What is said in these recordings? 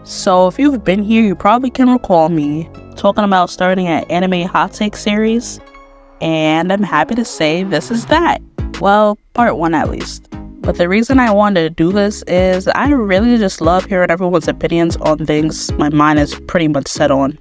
So if you've been here, you probably can recall me talking about starting an anime hot take series, and I'm happy to say this is that. Well, part 1 at least. But the reason I wanted to do this is I really just love hearing everyone's opinions on things my mind is pretty much set on.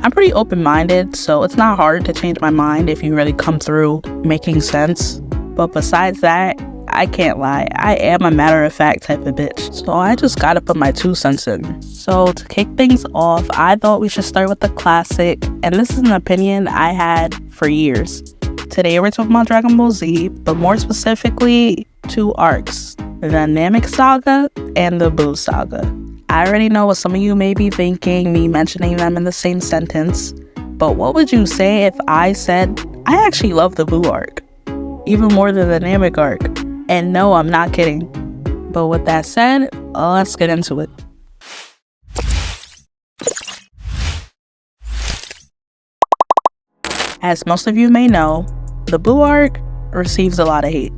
I'm pretty open-minded, so it's not hard to change my mind if you really come through making sense. But besides that, I can't lie, I am a matter-of-fact type of bitch, so I just gotta put my 2 cents in. So to kick things off, I thought we should start with the classic, and this is an opinion I had for years. Today we're talking about Dragon Ball Z, but more specifically, 2 arcs, the Namek Saga and the Buu Saga. I already know what some of you may be thinking, me mentioning them in the same sentence, but what would you say if I said, I actually love the Buu arc, even more than the Namek arc? And no, I'm not kidding. But with that said, let's get into it. As most of you may know, the Buu arc receives a lot of hate.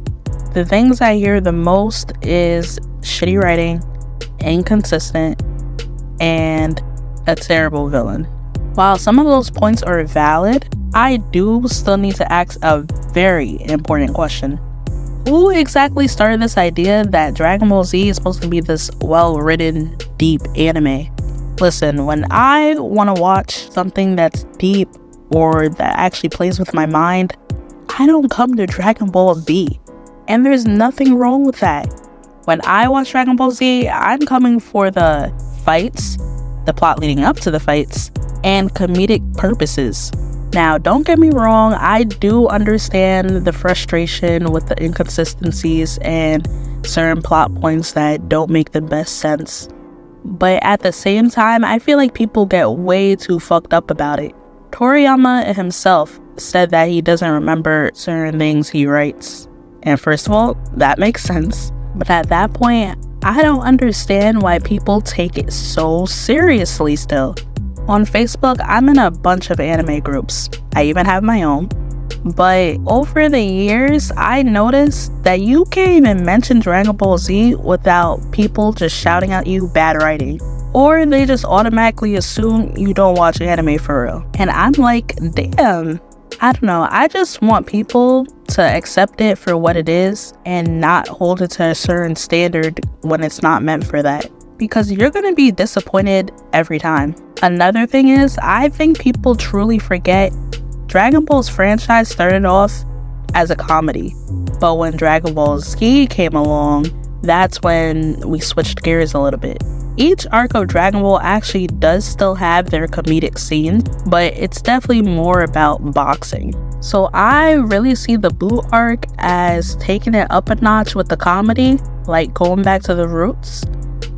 The things I hear the most is shitty writing, inconsistent, and a terrible villain. While some of those points are valid, I do still need to ask a very important question. Who exactly started this idea that Dragon Ball Z is supposed to be this well-written, deep anime? Listen, when I want to watch something that's deep or that actually plays with my mind, I don't come to Dragon Ball Z. And there's nothing wrong with that. When I watch Dragon Ball Z, I'm coming for the fights, the plot leading up to the fights, and comedic purposes. Now, don't get me wrong, I do understand the frustration with the inconsistencies and certain plot points that don't make the best sense. But at the same time, I feel like people get way too fucked up about it. Toriyama himself said that he doesn't remember certain things he writes. And first of all, that makes sense. But at that point, I don't understand why people take it so seriously still. On Facebook, I'm in a bunch of anime groups. I even have my own. But over the years, I noticed that you can't even mention Dragon Ball Z without people just shouting at you bad writing. Or they just automatically assume you don't watch anime for real. And I'm like, damn. I don't know, I just want people to accept it for what it is and not hold it to a certain standard when it's not meant for that. Because you're going to be disappointed every time. Another thing is, I think people truly forget Dragon Ball's franchise started off as a comedy. But when Dragon Ball Z came along, that's when we switched gears a little bit. Each arc of Dragon Ball actually does still have their comedic scenes, but it's definitely more about boxing. So I really see the Buu arc as taking it up a notch with the comedy, like going back to the roots,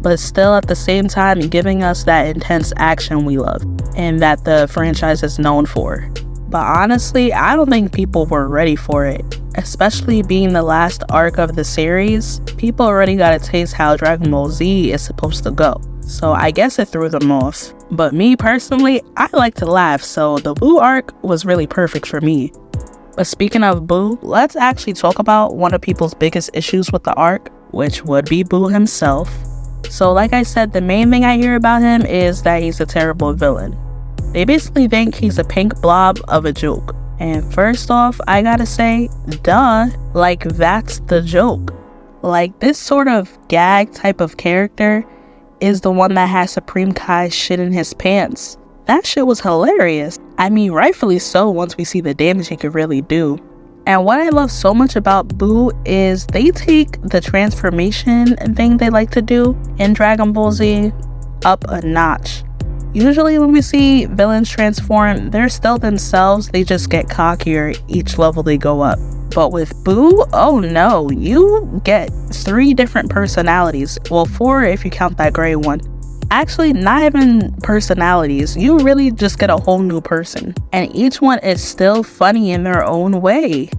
but still at the same time giving us that intense action we love and that the franchise is known for. But honestly, I don't think people were ready for it. Especially being the last arc of the series, people already got a taste how Dragon Ball Z is supposed to go. So I guess it threw them off. But me personally, I like to laugh, so the Buu arc was really perfect for me. But speaking of Buu, let's actually talk about one of people's biggest issues with the arc, which would be Buu himself. So like I said, the main thing I hear about him is that he's a terrible villain. They basically think he's a pink blob of a joke. And first off, I gotta say, duh, like that's the joke. Like this sort of gag type of character is the one that has Supreme Kai shit in his pants. That shit was hilarious. I mean, rightfully so once we see the damage he could really do. And what I love so much about Buu is they take the transformation thing they like to do in Dragon Ball Z up a notch. Usually when we see villains transform, they're still themselves, they just get cockier each level they go up. But with Buu, oh no, you get 3 different personalities. Well, 4 if you count that gray one. Actually, not even personalities, you really just get a whole new person. And each one is still funny in their own way.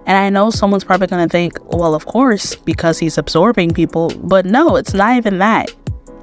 And I know someone's probably gonna think, well, of course, because he's absorbing people, but no, it's not even that.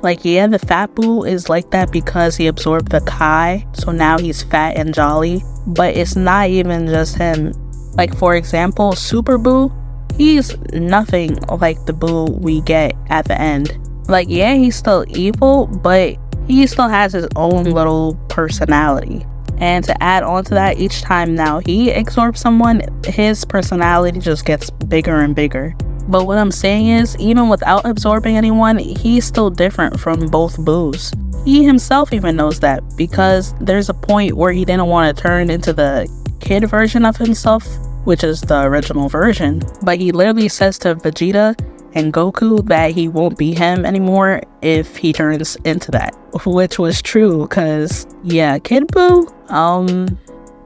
Like, yeah, the fat Buu is like that because he absorbed the Kai, so now he's fat and jolly, but it's not even just him. Like, for example, Super Buu, he's nothing like the Buu we get at the end. Like, yeah, he's still evil, but he still has his own little personality. And to add on to that, each time now he absorbs someone, his personality just gets bigger and bigger. But what I'm saying is, even without absorbing anyone, he's still different from both Buus. He himself even knows that, because there's a point where he didn't want to turn into the kid version of himself, which is the original version. But he literally says to Vegeta and Goku that he won't be him anymore if he turns into that, which was true, because yeah, Kid Buu,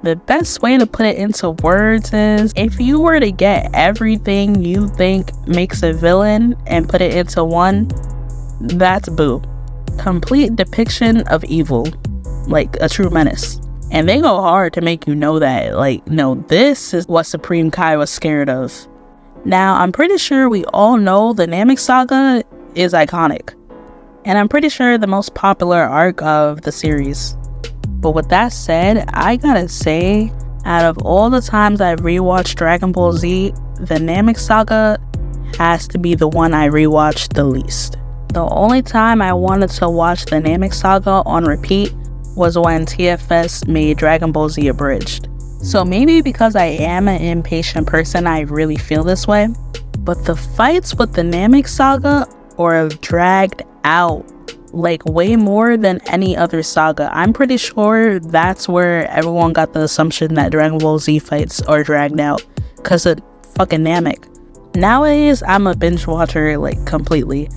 the best way to put it into words is, if you were to get everything you think makes a villain and put it into one, that's Buu. Complete depiction of evil, like a true menace. And they go hard to make you know that, like, no, this is what Supreme Kai was scared of. Now, I'm pretty sure we all know the Namek Saga is iconic, and I'm pretty sure the most popular arc of the series. But with that said, I gotta say, out of all the times I've rewatched Dragon Ball Z, the Namek Saga has to be the one I rewatched the least. The only time I wanted to watch the Namek Saga on repeat was when TFS made Dragon Ball Z Abridged. So maybe because I am an impatient person, I really feel this way. But the fights with the Namek Saga are dragged out, like way more than any other saga. I'm pretty sure that's where everyone got the assumption that Dragon Ball Z fights are dragged out, because of fucking Namek. Nowadays, I'm a binge watcher, like, completely.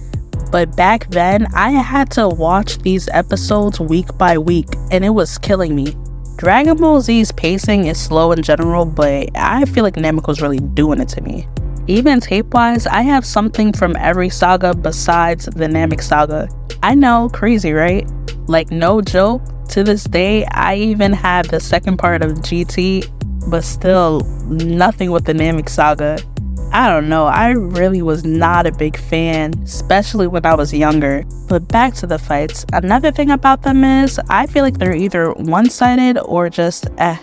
But back then, I had to watch these episodes week by week, and it was killing me. Dragon Ball Z's pacing is slow in general, but I feel like Namek was really doing it to me. Even tape-wise, I have something from every saga besides the Namek Saga. I know, crazy, right? Like, no joke, to this day, I even have the second part of GT, but still, nothing with the Namek Saga. I don't know, I really was not a big fan, especially when I was younger. But back to the fights, another thing about them is, I feel like they're either one-sided or just eh.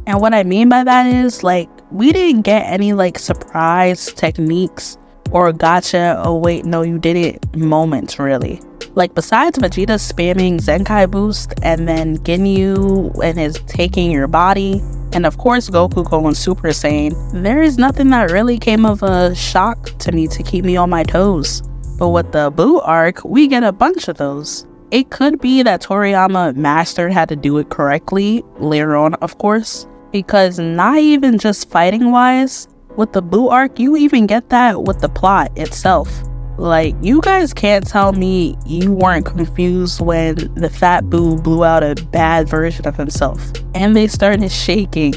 And what I mean by that is, like, we didn't get any, like, surprise techniques or gotcha, oh wait, no you didn't moments, really. Like, besides Vegeta spamming Zenkai boost, and then Ginyu and his taking your body, and of course Goku going Super Saiyan, there is nothing that really came of a shock to me to keep me on my toes. But with the Buu arc, we get a bunch of those. It could be that Toriyama mastered how to do it correctly later on, of course, because not even just fighting wise, with the Buu arc, you even get that with the plot itself. Like, you guys can't tell me you weren't confused when the fat Buu blew out a bad version of himself and they started shaking,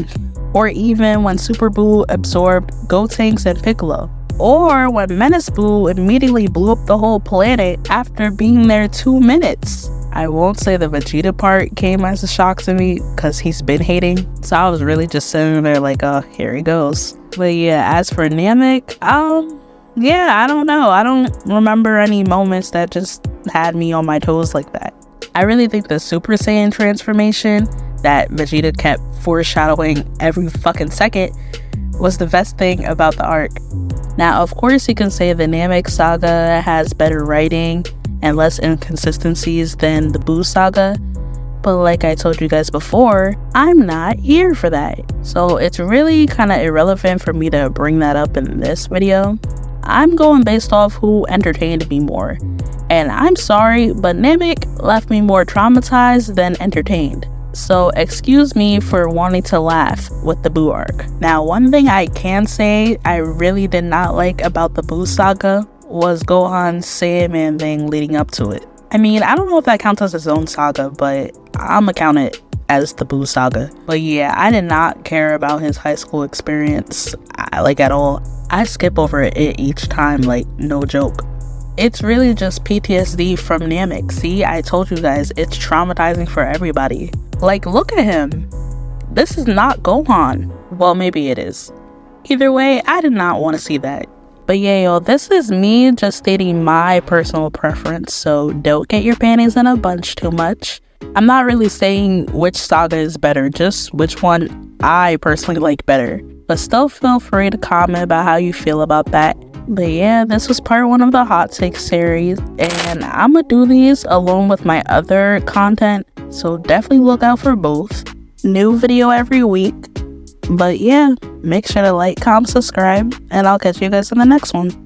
or even when Super Buu absorbed Gotenks and Piccolo, or when Menace Buu immediately blew up the whole planet after being there 2 minutes. I won't say the Vegeta part came as a shock to me, because he's been hating, so I was really just sitting there like, oh, here he goes. But yeah, as for Namek, yeah, I don't know. I don't remember any moments that just had me on my toes like that. I really think the Super Saiyan transformation that Vegeta kept foreshadowing every fucking second was the best thing about the arc. Now, of course, you can say the Namek Saga has better writing and less inconsistencies than the Buu Saga, but like I told you guys before, I'm not here for that. So it's really kind of irrelevant for me to bring that up in this video. I'm going based off who entertained me more. And I'm sorry, but Namek left me more traumatized than entertained. So excuse me for wanting to laugh with the Buu arc. Now, one thing I can say I really did not like about the Buu Saga was Gohan's Saiyaman thing leading up to it. I mean, I don't know if that counts as its own saga, but I'ma count it as the Buu Saga. But yeah, I did not care about his high school experience, like, at all. I skip over it each time, like, no joke. It's really just PTSD from Namek. See, I told you guys, it's traumatizing for everybody. Like, look at him. This is not Gohan. Well, maybe it is. Either way, I did not want to see that. But yeah, yo, this is me just stating my personal preference, so don't get your panties in a bunch too much. I'm not really saying which saga is better, just which one I personally like better. But still feel free to comment about how you feel about that. But yeah, this was part 1 of the hot takes series, and I'm gonna do these along with my other content, so definitely look out for both. New video every week. But yeah, make sure to like, comment, subscribe, and I'll catch you guys in the next one.